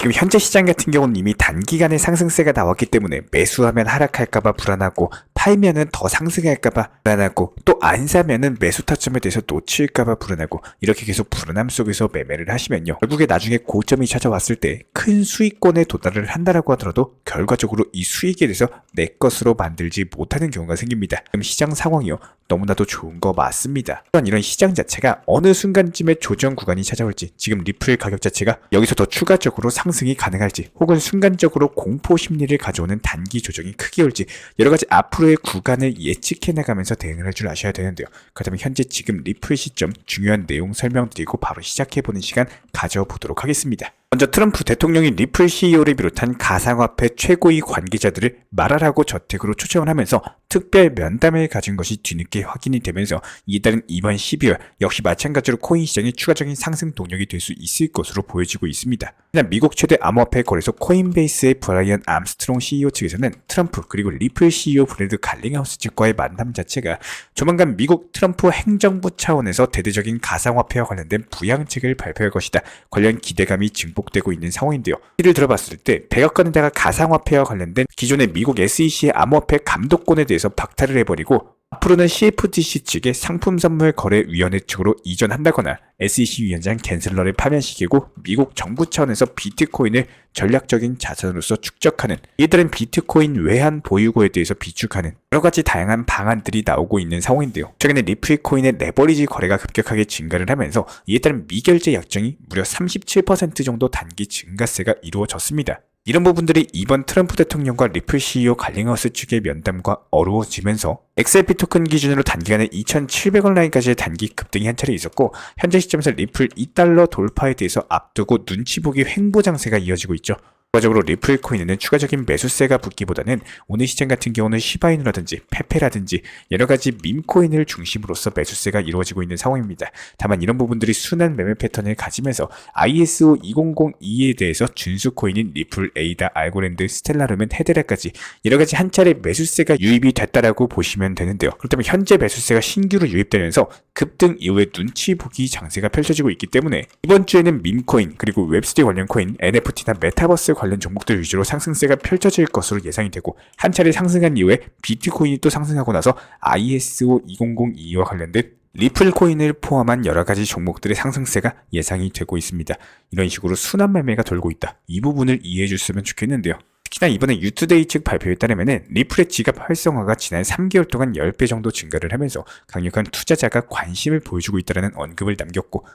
지금 현재 시장 같은 경우는 이미 단기간에 상승세가 나왔기 때문에 매수하면 하락할까봐 불안하고 팔면은 더 상승할까봐 불안하고 또 안 사면은 매수 타점에 대해서 놓칠까봐 불안하고 이렇게 계속 불안함 속에서 매매를 하시면요. 결국에 나중에 고점이 찾아왔을 때 큰 수익권에 도달을 한다라고 하더라도 결과적으로 이 수익에 대해서 내 것으로 만들지 못하는 경우가 생깁니다. 지금 시장 상황이요. 너무나도 좋은 거 맞습니다. 또한 이런 시장 자체가 어느 순간쯤에 조정 구간이 찾아올지 지금 리플 가격 자체가 여기서 더 추가적으로 상승이 가능할지 혹은 순간적으로 공포 심리를 가져오는 단기 조정이 크게 올지 여러가지 앞으로의 구간을 예측해 나가면서 대응을 할 줄 아셔야 되는데요. 그렇다면 현재 지금 리플 시점 중요한 내용 설명드리고 바로 시작해보는 시간 가져보도록 하겠습니다. 먼저 트럼프 대통령이 리플 CEO를 비롯한 가상화폐 최고위 관계자들을 말하라고 저택으로 초청을 하면서 특별 면담을 가진 것이 뒤늦게 확인이 되면서 이에 따른 이번 12월 역시 마찬가지로 코인 시장의 추가적인 상승 동력이 될 수 있을 것으로 보여지고 있습니다. 일단 미국 최대 암호화폐 거래소 코인베이스의 브라이언 암스트롱 CEO 측에서는 트럼프 그리고 리플 CEO 브래드 갈링하우스 측과의 만남 자체가 조만간 미국 트럼프 행정부 차원에서 대대적인 가상화폐와 관련된 부양책을 발표할 것이다. 관련 기대감이 증폭되고 있는 상황인데요. 이를 들어봤을 때 100억 원에다가 가상화폐와 관련된 기존의 미국 SEC의 암호화폐 감독권에 대해서 박탈을 해버리고 앞으로는 CFTC 측의 상품선물거래위원회 측으로 이전한다거나 SEC 위원장 갠슬러를 파면시키고 미국 정부 차원에서 비트코인을 전략적인 자산으로서 축적하는 이에 따른 비트코인 외환 보유고에 대해서 비축하는 여러가지 다양한 방안들이 나오고 있는 상황인데요. 최근에 리플 코인의 레버리지 거래가 급격하게 증가를 하면서 이에 따른 미결제 약정이 무려 37% 정도 단기 증가세가 이루어졌습니다. 이런 부분들이 이번 트럼프 대통령과 리플 CEO 갈링하우스 측의 면담과 어우러지면서 XRP 토큰 기준으로 단기간에 2,700원 라인까지의 단기 급등이 한 차례 있었고 현재 시점에서 리플 2달러 돌파에 대해서 앞두고 눈치 보기 횡보 장세가 이어지고 있죠. 결과적으로 리플 코인에는 추가적인 매수세가 붙기보다는 오늘 시장 같은 경우는 시바이누라든지 페페라든지 여러가지 밈코인을 중심으로써 매수세가 이루어지고 있는 상황입니다. 다만 이런 부분들이 순환 매매 패턴을 가지면서 ISO 2002에 대해서 준수 코인인 리플, 에이다, 알고랜드, 스텔라르멘, 헤데라까지 여러가지 한 차례 매수세가 유입이 됐다라고 보시면 되는데요. 그렇다면 현재 매수세가 신규로 유입되면서 급등 이후에 눈치 보기 장세가 펼쳐지고 있기 때문에 이번 주에는 밈코인 그리고 웹3 관련 코인, NFT나 메타버스 관련 종목들 위주로 상승세가 펼쳐질 것으로 예상이 되고 한 차례 상승한 이후에 비트코인이 또 상승하고 나서 ISO 2002와 관련된 리플 코인을 포함한 여러가지 종목들의 상승세가 예상이 되고 있습니다. 이런 식으로 순환 매매가 돌고 있다. 이 부분을 이해해 줬으면 좋겠는데요. 특히나 이번에 유투데이 측 발표에 따르면 리플의 지갑 활성화가 지난 3개월 동안 10배 정도 증가를 하면서 강력한 투자자가 관심을 보여주고 있다는 언급을 남겼고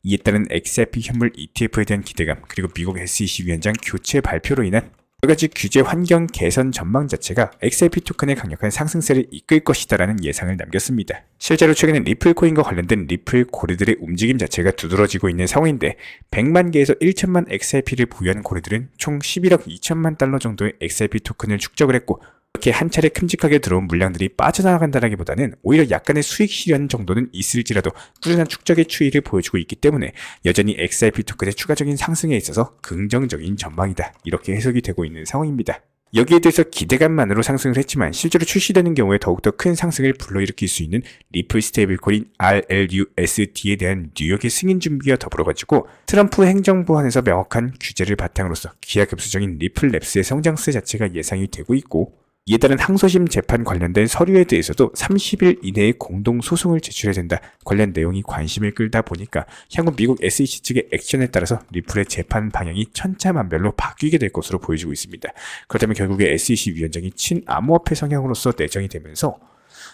이에 따른 XRP 현물 ETF에 대한 기대감 그리고 미국 SEC 위원장 교체 발표로 인한 여러가지 규제 환경 개선 전망 자체가 XRP 토큰의 강력한 상승세를 이끌 것이다라는 예상을 남겼습니다. 실제로 최근에 리플 코인과 관련된 리플 고래들의 움직임 자체가 두드러지고 있는 상황인데 100만 개에서 1천만 XRP를 보유한 고래들은 총 11억 2천만 달러 정도의 XRP 토큰을 축적을 했고 이렇게 한 차례 큼직하게 들어온 물량들이 빠져나간다기보다는 오히려 약간의 수익 실현 정도는 있을지라도 꾸준한 축적의 추이를 보여주고 있기 때문에 여전히 XRP 토큰의 추가적인 상승에 있어서 긍정적인 전망이다. 이렇게 해석이 되고 있는 상황입니다. 여기에 대해서 기대감만으로 상승을 했지만 실제로 출시되는 경우에 더욱더 큰 상승을 불러일으킬 수 있는 리플 스테이블코인 RLUSD에 대한 뉴욕의 승인 준비와 더불어가지고 트럼프 행정부 안에서 명확한 규제를 바탕으로서 기하급수적인 리플랩스의 성장세 자체가 예상이 되고 있고 이에 따른 항소심 재판 관련된 서류에 대해서도 30일 이내에 공동 소송을 제출해야 된다. 관련 내용이 관심을 끌다 보니까 향후 미국 SEC 측의 액션에 따라서 리플의 재판 방향이 천차만별로 바뀌게 될 것으로 보여지고 있습니다. 그렇다면 결국에 SEC 위원장이 친암호화폐 성향으로서 내정이 되면서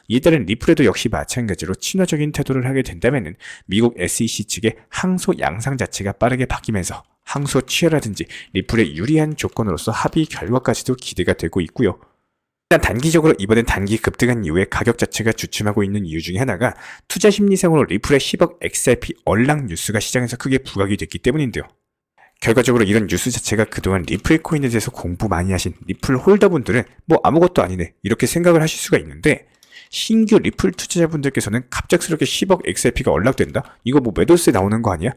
이에 따른 리플에도 역시 마찬가지로 친화적인 태도를 하게 된다면 미국 SEC 측의 항소 양상 자체가 빠르게 바뀌면서 항소 취하라든지 리플의 유리한 조건으로서 합의 결과까지도 기대가 되고 있고요. 일단 단기적으로 이번엔 단기 급등한 이후에 가격 자체가 주춤하고 있는 이유 중에 하나가 투자 심리상으로 리플의 10억 XRP 얼락 뉴스가 시장에서 크게 부각이 됐기 때문인데요. 결과적으로 이런 뉴스 자체가 그동안 리플 코인에 대해서 공부 많이 하신 리플 홀더분들은 뭐 아무것도 아니네 이렇게 생각을 하실 수가 있는데 신규 리플 투자자분들께서는 갑작스럽게 10억 XRP가 얼락된다? 이거 뭐 매도세 나오는 거 아니야?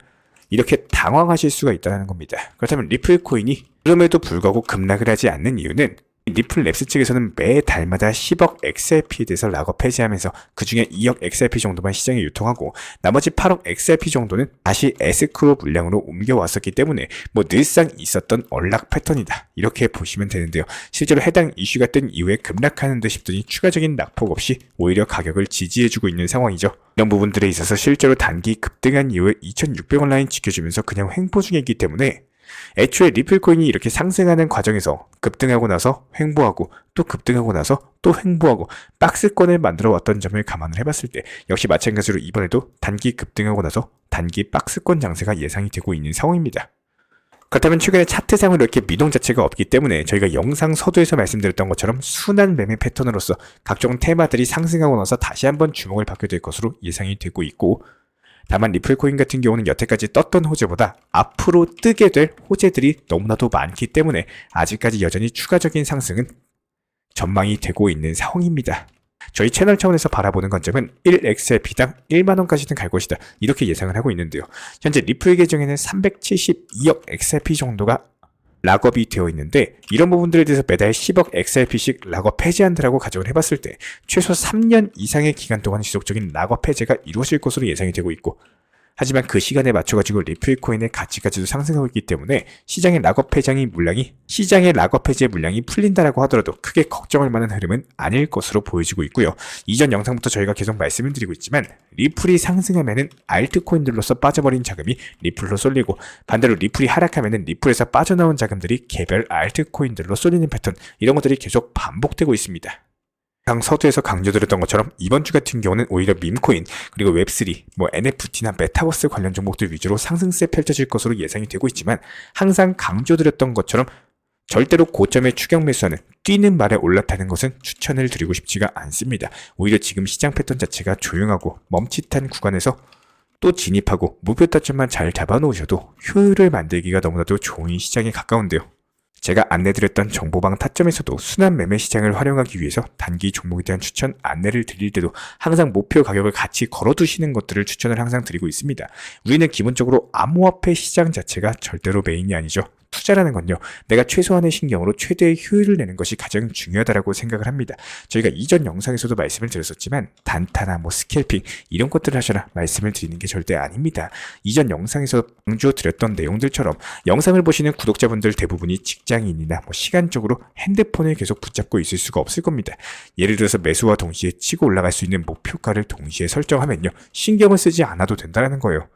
이렇게 당황하실 수가 있다는 겁니다. 그렇다면 리플 코인이 그럼에도 불구하고 급락을 하지 않는 이유는 리플 랩스 측에서는 매 달마다 10억 XRP에 대해서 락업 해제하면서 그 중에 2억 XRP 정도만 시장에 유통하고 나머지 8억 XRP 정도는 다시 에스크로 물량으로 옮겨왔었기 때문에 뭐 늘상 있었던 언락 패턴이다 이렇게 보시면 되는데요. 실제로 해당 이슈가 뜬 이후에 급락하는 듯 싶더니 추가적인 낙폭 없이 오히려 가격을 지지해주고 있는 상황이죠. 이런 부분들에 있어서 실제로 단기 급등한 이후에 2600원 라인 지켜주면서 그냥 횡보 중이기 때문에 애초에 리플코인이 이렇게 상승하는 과정에서 급등하고 나서 횡보하고 또 급등하고 나서 또 횡보하고 박스권을 만들어 왔던 점을 감안을 해봤을 때 역시 마찬가지로 이번에도 단기 급등하고 나서 단기 박스권 장세가 예상이 되고 있는 상황입니다. 그렇다면 최근에 차트상으로 이렇게 미동 자체가 없기 때문에 저희가 영상 서두에서 말씀드렸던 것처럼 순환 매매 패턴으로서 각종 테마들이 상승하고 나서 다시 한번 주목을 받게 될 것으로 예상이 되고 있고, 다만 리플코인 같은 경우는 여태까지 떴던 호재보다 앞으로 뜨게 될 호재들이 너무나도 많기 때문에 아직까지 여전히 추가적인 상승은 전망이 되고 있는 상황입니다. 저희 채널 차원에서 바라보는 관점은 1XRP당 1만원까지는 갈 것이다 이렇게 예상을 하고 있는데요. 현재 리플 계정에는 372억 XRP 정도가 락업이 되어 있는데 이런 부분들에 대해서 매달 10억 XRP씩 락업 해제한다라고 가정을 해봤을 때 최소 3년 이상의 기간 동안 지속적인 락업 해제가 이루어질 것으로 예상이 되고 있고, 하지만 그 시간에 맞춰가지고 리플코인의 가치까지도 상승하고 있기 때문에 시장의 락업 해제 물량이 풀린다라고 하더라도 크게 걱정할 만한 흐름은 아닐 것으로 보여지고 있고요. 이전 영상부터 저희가 계속 말씀을 드리고 있지만 리플이 상승하면은 알트코인들로서 빠져버린 자금이 리플로 쏠리고, 반대로 리플이 하락하면은 리플에서 빠져나온 자금들이 개별 알트코인들로 쏠리는 패턴, 이런 것들이 계속 반복되고 있습니다. 서두에서 강조드렸던 것처럼 이번 주 같은 경우는 오히려 밈코인 그리고 웹3, NFT나 메타버스 관련 종목들 위주로 상승세 펼쳐질 것으로 예상이 되고 있지만, 항상 강조드렸던 것처럼 절대로 고점에 추격 매수하는 뛰는 말에 올라타는 것은 추천을 드리고 싶지가 않습니다. 오히려 지금 시장 패턴 자체가 조용하고 멈칫한 구간에서 또 진입하고 목표 타점만 잘 잡아놓으셔도 효율을 만들기가 너무나도 좋은 시장에 가까운데요. 제가 안내드렸던 정보방 타점에서도 순환 매매 시장을 활용하기 위해서 단기 종목에 대한 추천 안내를 드릴 때도 항상 목표 가격을 같이 걸어두시는 것들을 추천을 항상 드리고 있습니다. 우리는 기본적으로 암호화폐 시장 자체가 절대로 메인이 아니죠. 투자라는 건요, 내가 최소한의 신경으로 최대의 효율을 내는 것이 가장 중요하다고 생각을 합니다. 저희가 이전 영상에서도 말씀을 드렸었지만 단타나 스캘핑 이런 것들을 하셔라 말씀을 드리는 게 절대 아닙니다. 이전 영상에서 강조드렸던 내용들처럼 영상을 보시는 구독자분들 대부분이 직장인이나 시간적으로 핸드폰을 계속 붙잡고 있을 수가 없을 겁니다. 예를 들어서 매수와 동시에 치고 올라갈 수 있는 목표가를 동시에 설정하면요, 신경을 쓰지 않아도 된다는 거예요.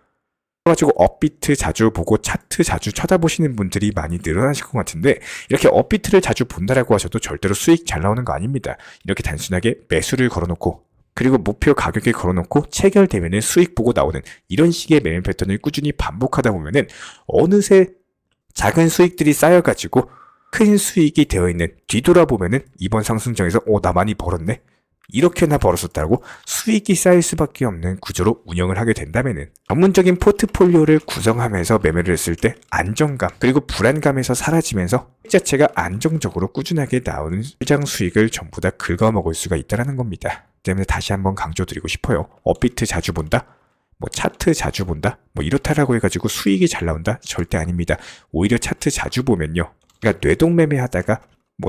그래가지고 업비트 자주 보고 차트 자주 쳐다보시는 분들이 많이 늘어나실 것 같은데, 이렇게 업비트를 자주 본다라고 하셔도 절대로 수익 잘 나오는 거 아닙니다. 이렇게 단순하게 매수를 걸어놓고 그리고 목표 가격에 걸어놓고 체결되면은 수익 보고 나오는 이런 식의 매매 패턴을 꾸준히 반복하다 보면은 어느새 작은 수익들이 쌓여가지고 큰 수익이 되어 있는, 뒤돌아보면은 이번 상승장에서 나 많이 벌었네, 이렇게나 벌었었다고 수익이 쌓일 수밖에 없는 구조로 운영을 하게 된다면은 전문적인 포트폴리오를 구성하면서 매매를 했을 때 안정감 그리고 불안감에서 사라지면서 수익 자체가 안정적으로 꾸준하게 나오는 시장 수익을 전부 다 긁어먹을 수가 있다는 겁니다. 때문에 다시 한번 강조드리고 싶어요. 업비트 자주 본다? 차트 자주 본다? 이렇다라고 해가지고 수익이 잘 나온다? 절대 아닙니다. 오히려 차트 자주 보면요, 그러니까 뇌동매매 하다가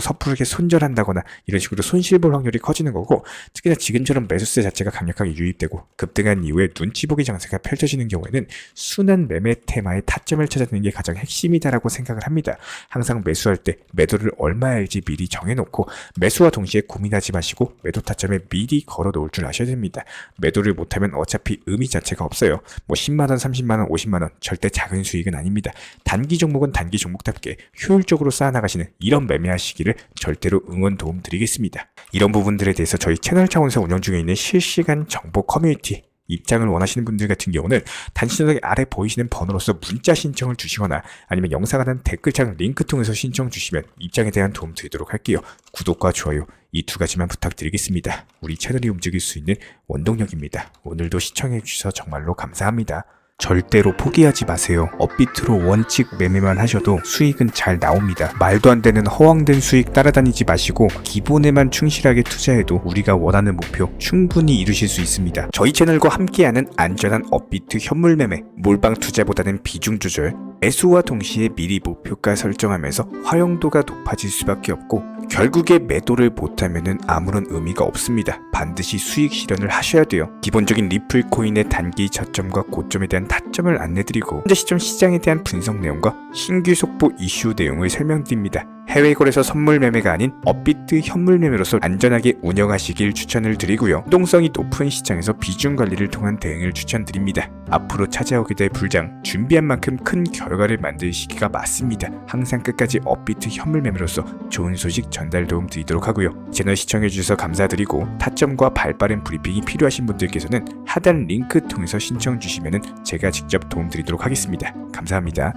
섣부르게 손절한다거나 이런 식으로 손실 볼 확률이 커지는 거고, 특히나 지금처럼 매수세 자체가 강력하게 유입되고 급등한 이후에 눈치 보기 장세가 펼쳐지는 경우에는 순환 매매 테마의 타점을 찾아내는 게 가장 핵심이다라고 생각을 합니다. 항상 매수할 때 매도를 얼마일지 미리 정해놓고 매수와 동시에 고민하지 마시고 매도 타점에 미리 걸어 놓을 줄 아셔야 됩니다. 매도를 못하면 어차피 의미 자체가 없어요. 10만원, 30만원, 50만원 절대 작은 수익은 아닙니다. 단기 종목은 단기 종목답게 효율적으로 쌓아나가시는 이런 매매하시기를 절대로 응원 도움 드리겠습니다. 이런 부분들에 대해서 저희 채널 차원에서 운영 중에 있는 실시간 정보 커뮤니티 입장을 원하시는 분들 같은 경우는 단순하게 아래 보이시는 번호로서 문자 신청을 주시거나 아니면 영상 하단 댓글창 링크 통해서 신청 주시면 입장에 대한 도움 드리도록 할게요. 구독과 좋아요 이 두 가지만 부탁드리겠습니다. 우리 채널이 움직일 수 있는 원동력입니다. 오늘도 시청해 주셔서 정말로 감사합니다. 절대로 포기하지 마세요. 업비트로 원칙 매매만 하셔도 수익은 잘 나옵니다. 말도 안 되는 허황된 수익 따라다니지 마시고 기본에만 충실하게 투자해도 우리가 원하는 목표 충분히 이루실 수 있습니다. 저희 채널과 함께하는 안전한 업비트 현물 매매, 몰빵 투자보다는 비중 조절, 매수와 동시에 미리 목표가 설정하면서 활용도가 높아질 수밖에 없고 결국에 매도를 못하면 아무런 의미가 없습니다. 반드시 수익 실현을 하셔야 돼요. 기본적인 리플 코인의 단기 저점과 고점에 대한 타점을 안내드리고 현재 시점 시장에 대한 분석 내용과 신규 속보 이슈 내용을 설명드립니다. 해외 거래소 선물 매매가 아닌 업비트 현물 매매로서 안전하게 운영하시길 추천을 드리고요. 유동성이 높은 시장에서 비중 관리를 통한 대응을 추천드립니다. 앞으로 찾아오게 될 불장, 준비한 만큼 큰 결과를 만들 시기가 맞습니다. 항상 끝까지 업비트 현물 매매로서 좋은 소식 전달 도움 드리도록 하고요. 채널 시청해주셔서 감사드리고 타점과 발빠른 브리핑이 필요하신 분들께서는 하단 링크 통해서 신청 주시면 제가 직접 도움 드리도록 하겠습니다. 감사합니다.